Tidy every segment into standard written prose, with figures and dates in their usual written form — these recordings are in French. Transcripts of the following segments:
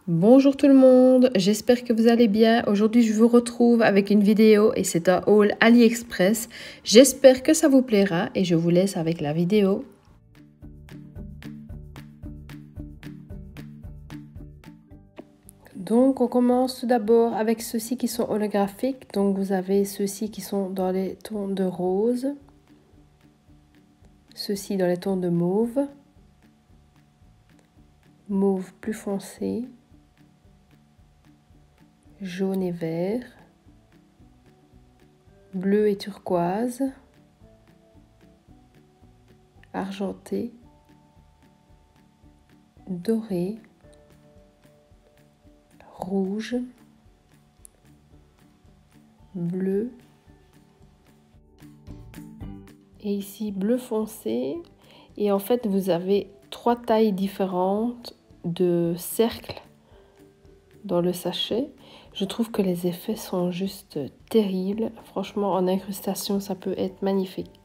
Bonjour tout le monde, j'espère que vous allez bien. Aujourd'hui je vous retrouve avec une vidéo et c'est un haul AliExpress. J'espère que ça vous plaira et je vous laisse avec la vidéo. Donc on commence tout d'abord avec ceux-ci qui sont holographiques. Donc vous avez ceux-ci qui sont dans les tons de rose, ceux-ci dans les tons de mauve, mauve plus foncé, jaune et vert, bleu et turquoise, argenté, doré, rouge, bleu et ici bleu foncé. Et en fait vous avez 3 tailles différentes de cercles dans le sachet. Je trouve que les effets sont juste terribles. Franchement, en incrustation ça peut être magnifique.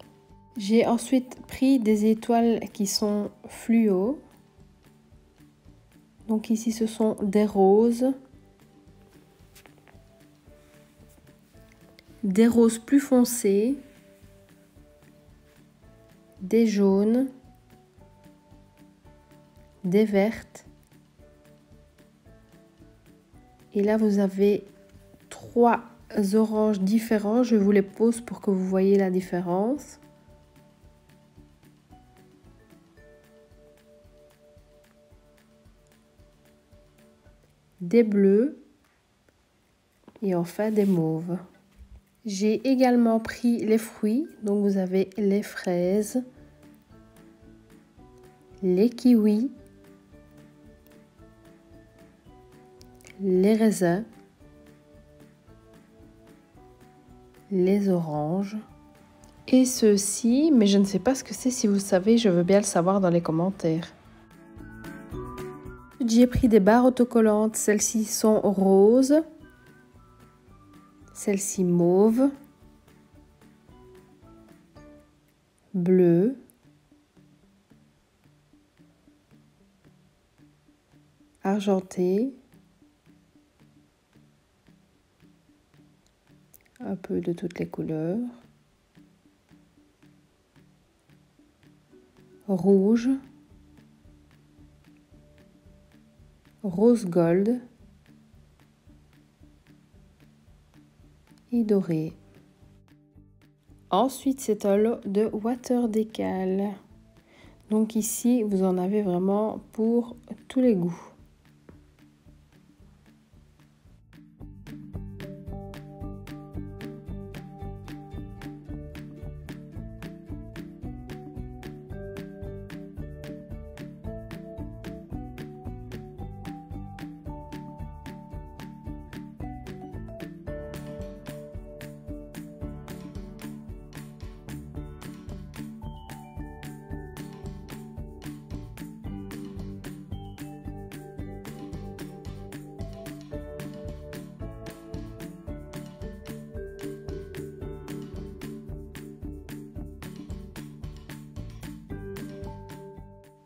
J'ai ensuite pris des étoiles qui sont fluo. Donc ici ce sont des roses plus foncés, des jaunes, des vertes. Et là vous avez 3 oranges différents. Je vous les pose pour que vous voyez la différence. Des bleus et enfin des mauves. J'ai également pris les fruits, donc vous avez les fraises, les kiwis, les raisins, les oranges et ceux-ci, mais je ne sais pas ce que c'est. Si vous savez, je veux bien le savoir dans les commentaires. J'ai pris des barres autocollantes, celles-ci sont roses, celle-ci mauve, bleu, argenté, un peu de toutes les couleurs, rouge, rose gold et doré. Ensuite, c'est un lot de water décal. Donc ici, vous en avez vraiment pour tous les goûts.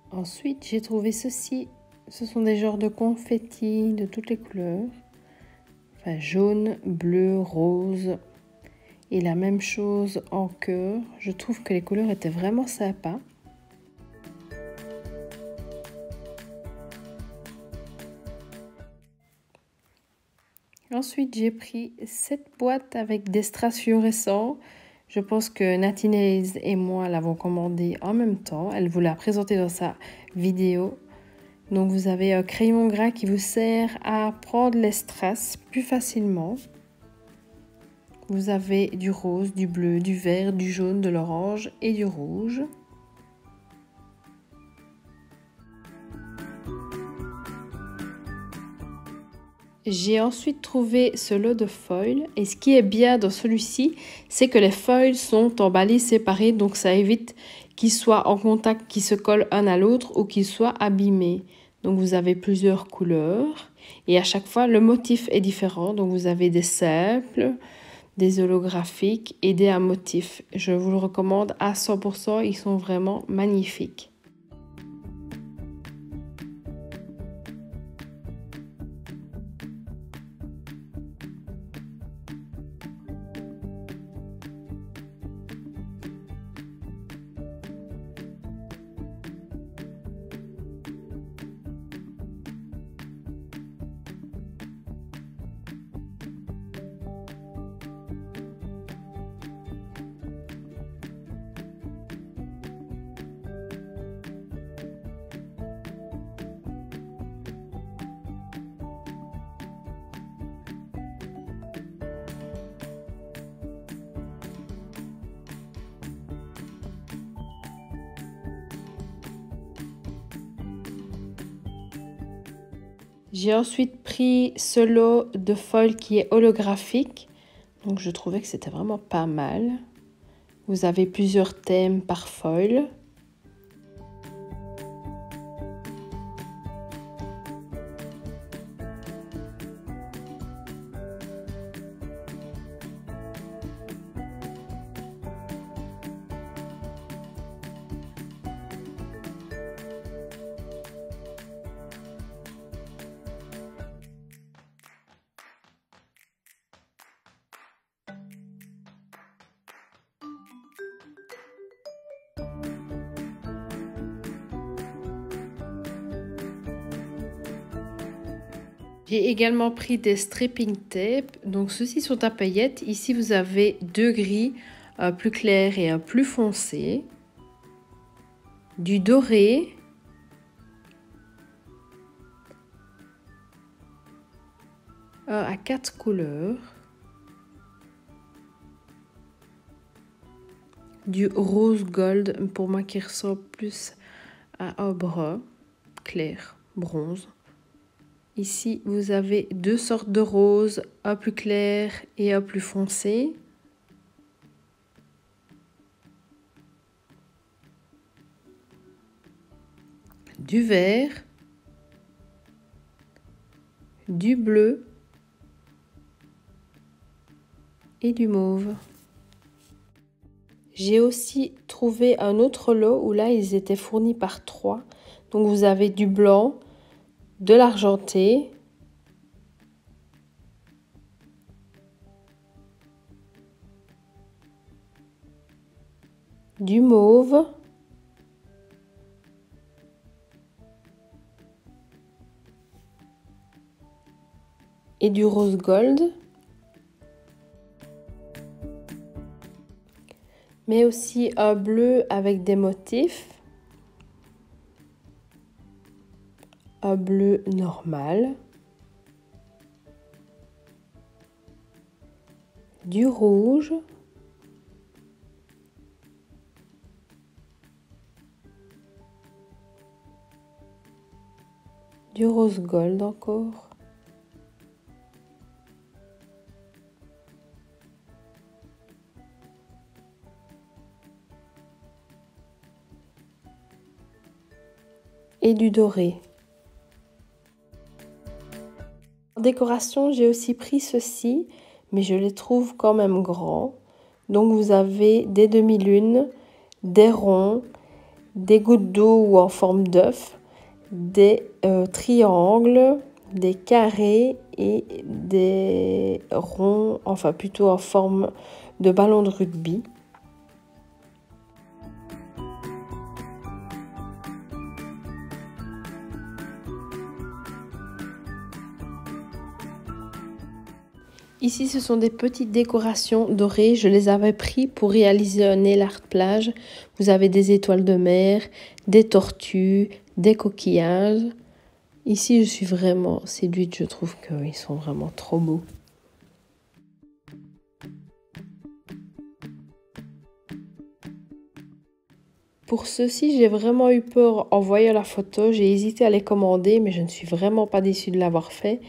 Ensuite, j'ai trouvé ceci. Ce sont des genres de confettis de toutes les couleurs. Enfin, jaune, bleu, rose. Et la même chose en cœur. Je trouve que les couleurs étaient vraiment sympas. Ensuite, j'ai pris cette boîte avec des strass fluorescents. Je pense que Natinaise et moi l'avons commandé en même temps. Elle vous l'a présenté dans sa vidéo. Donc vous avez un crayon gras qui vous sert à prendre les strass plus facilement. Vous avez du rose, du bleu, du vert, du jaune, de l'orange et du rouge. J'ai ensuite trouvé ce lot de foils et ce qui est bien dans celui-ci, c'est que les foils sont emballés séparés, donc ça évite qu'ils soient en contact, qu'ils se collent un à l'autre ou qu'ils soient abîmés. Donc vous avez plusieurs couleurs et à chaque fois le motif est différent. Donc vous avez des simples, des holographiques et des à motifs. Je vous le recommande à 100%, ils sont vraiment magnifiques. J'ai ensuite pris ce lot de foil qui est holographique. Donc je trouvais que c'était vraiment pas mal. Vous avez plusieurs thèmes par foil. J'ai également pris des stripping tape. Donc ceux-ci sont à paillettes. Ici vous avez deux gris, un plus clair et un plus foncé. Du doré. Un à 4 couleurs. Du rose gold, pour moi qui ressemble plus à un brun clair, bronze. Ici, vous avez deux sortes de roses, un plus clair et un plus foncé. Du vert, du bleu et du mauve. J'ai aussi trouvé un autre lot où là, ils étaient fournis par 3. Donc, vous avez du blanc, de l'argenté, du mauve, et du rose gold, mais aussi un bleu avec des motifs, un bleu normal, du rouge, du rose gold encore, et du doré. En décoration, j'ai aussi pris ceci, mais je les trouve quand même grands. Donc vous avez des demi-lunes, des ronds, des gouttes d'eau ou en forme d'œuf, des triangles, des carrés et des ronds, enfin plutôt en forme de ballon de rugby. Ici, ce sont des petites décorations dorées. Je les avais pris pour réaliser un nail art plage. Vous avez des étoiles de mer, des tortues, des coquillages. Ici, je suis vraiment séduite. Je trouve qu'ils sont vraiment trop beaux. Pour ceux-ci, j'ai vraiment eu peur en voyant la photo. J'ai hésité à les commander, mais je ne suis vraiment pas déçue de l'avoir fait.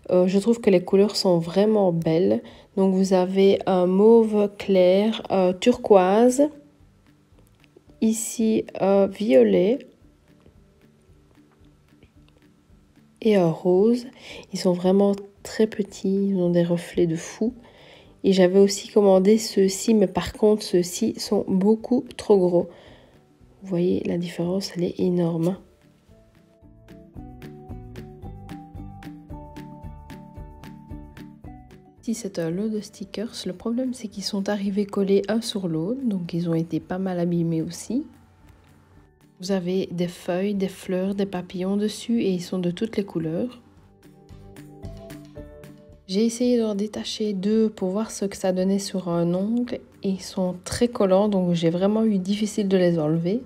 Je trouve que les couleurs sont vraiment belles. Donc vous avez un mauve clair, un turquoise, ici un violet et un rose. Ils sont vraiment très petits, ils ont des reflets de fou. Et j'avais aussi commandé ceux-ci, mais par contre ceux-ci sont beaucoup trop gros. Vous voyez la différence, elle est énorme. C'est un lot de stickers. Le problème, c'est qu'ils sont arrivés collés un sur l'autre, donc ils ont été pas mal abîmés aussi. Vous avez des feuilles, des fleurs, des papillons dessus et ils sont de toutes les couleurs. J'ai essayé d'en détacher 2 pour voir ce que ça donnait sur un ongle et ils sont très collants, donc j'ai vraiment eu difficile de les enlever.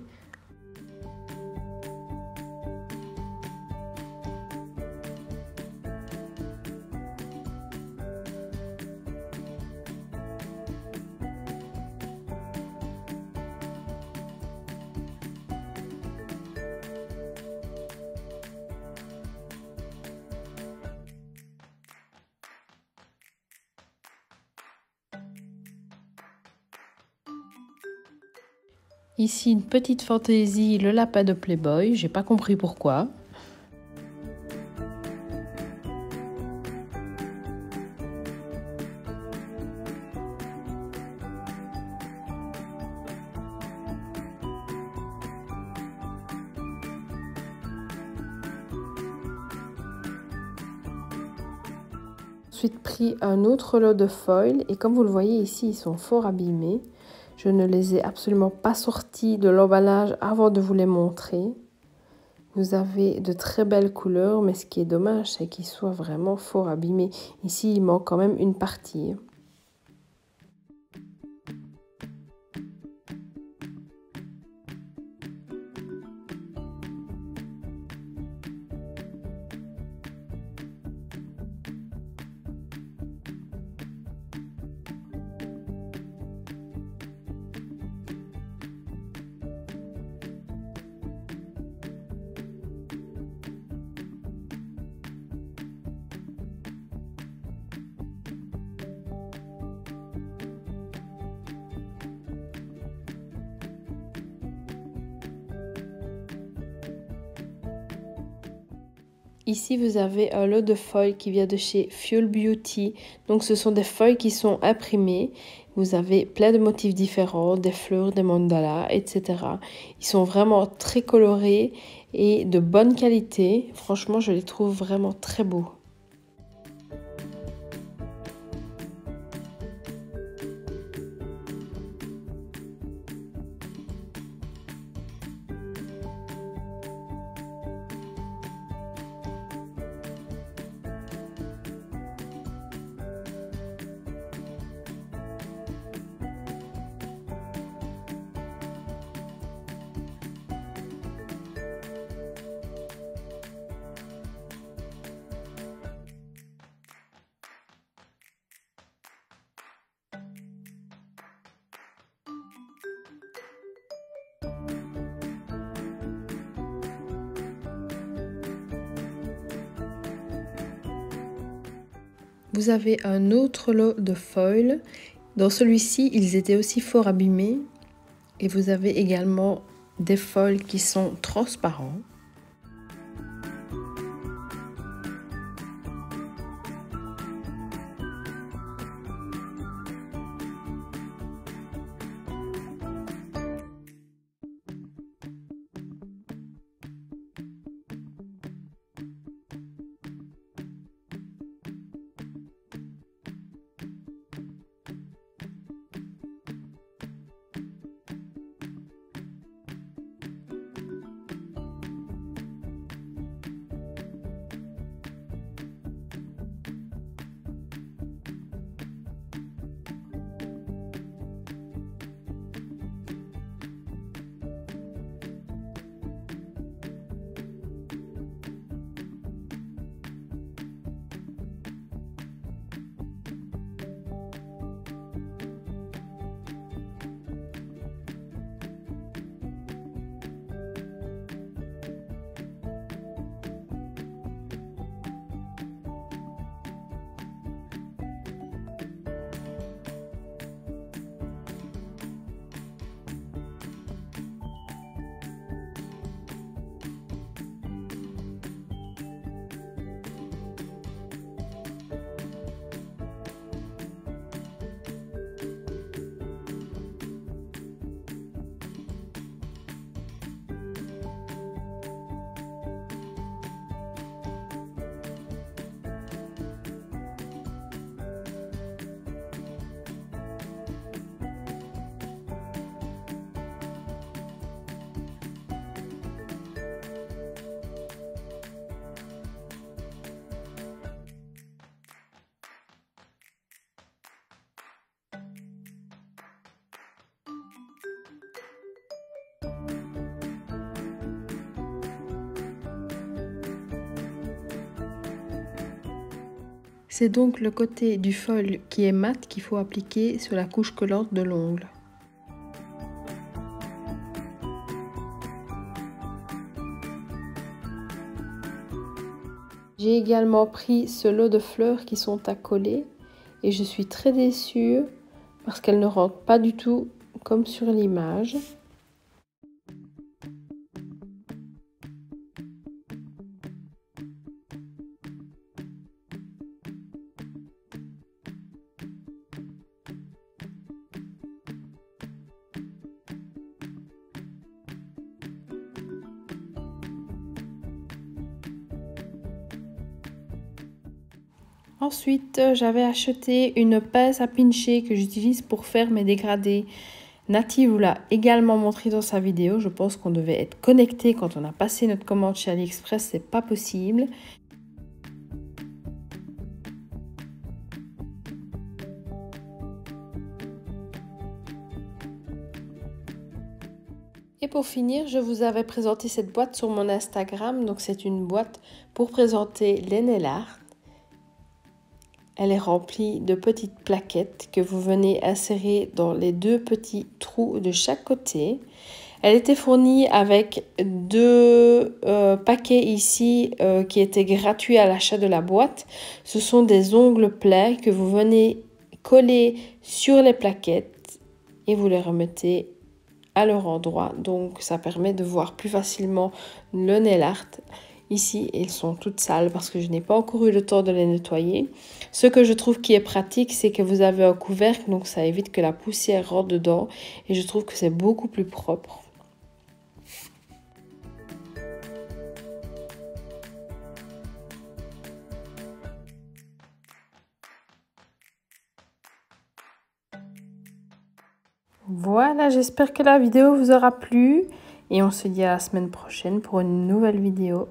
Ici, une petite fantaisie, le lapin de Playboy, j'ai pas compris pourquoi. Ensuite pris un autre lot de foil et comme vous le voyez ici, ils sont fort abîmés. Je ne les ai absolument pas sortis de l'emballage avant de vous les montrer. Vous avez de très belles couleurs, mais ce qui est dommage, c'est qu'ils soient vraiment fort abîmés. Ici, il manque quand même une partie. Ici, vous avez un lot de feuilles qui vient de chez Fuel Beauty. Donc, ce sont des feuilles qui sont imprimées. Vous avez plein de motifs différents, des fleurs, des mandalas, etc. Ils sont vraiment très colorés et de bonne qualité. Franchement, je les trouve vraiment très beaux. Vous avez un autre lot de foil. Dans celui-ci, ils étaient aussi fort abîmés. Et vous avez également des foils qui sont transparents. C'est donc le côté du foil qui est mat qu'il faut appliquer sur la couche collante de l'ongle. J'ai également pris ce lot de fleurs qui sont à coller et je suis très déçue parce qu'elles ne rentrent pas du tout comme sur l'image. Ensuite, j'avais acheté une pince à pincher que j'utilise pour faire mes dégradés. Nati vous l'a également montré dans sa vidéo. Je pense qu'on devait être connecté quand on a passé notre commande chez AliExpress. C'est pas possible. Et pour finir, je vous avais présenté cette boîte sur mon Instagram. Donc c'est une boîte pour présenter les nail art. Elle est remplie de petites plaquettes que vous venez insérer dans les 2 petits trous de chaque côté. Elle était fournie avec 2 paquets ici qui étaient gratuits à l'achat de la boîte. Ce sont des ongles plats que vous venez coller sur les plaquettes et vous les remettez à leur endroit. Donc ça permet de voir plus facilement le nail art. Ici, elles sont toutes sales parce que je n'ai pas encore eu le temps de les nettoyer. Ce que je trouve qui est pratique, c'est que vous avez un couvercle, donc ça évite que la poussière rentre dedans. Et je trouve que c'est beaucoup plus propre. Voilà, j'espère que la vidéo vous aura plu. Et on se dit à la semaine prochaine pour une nouvelle vidéo.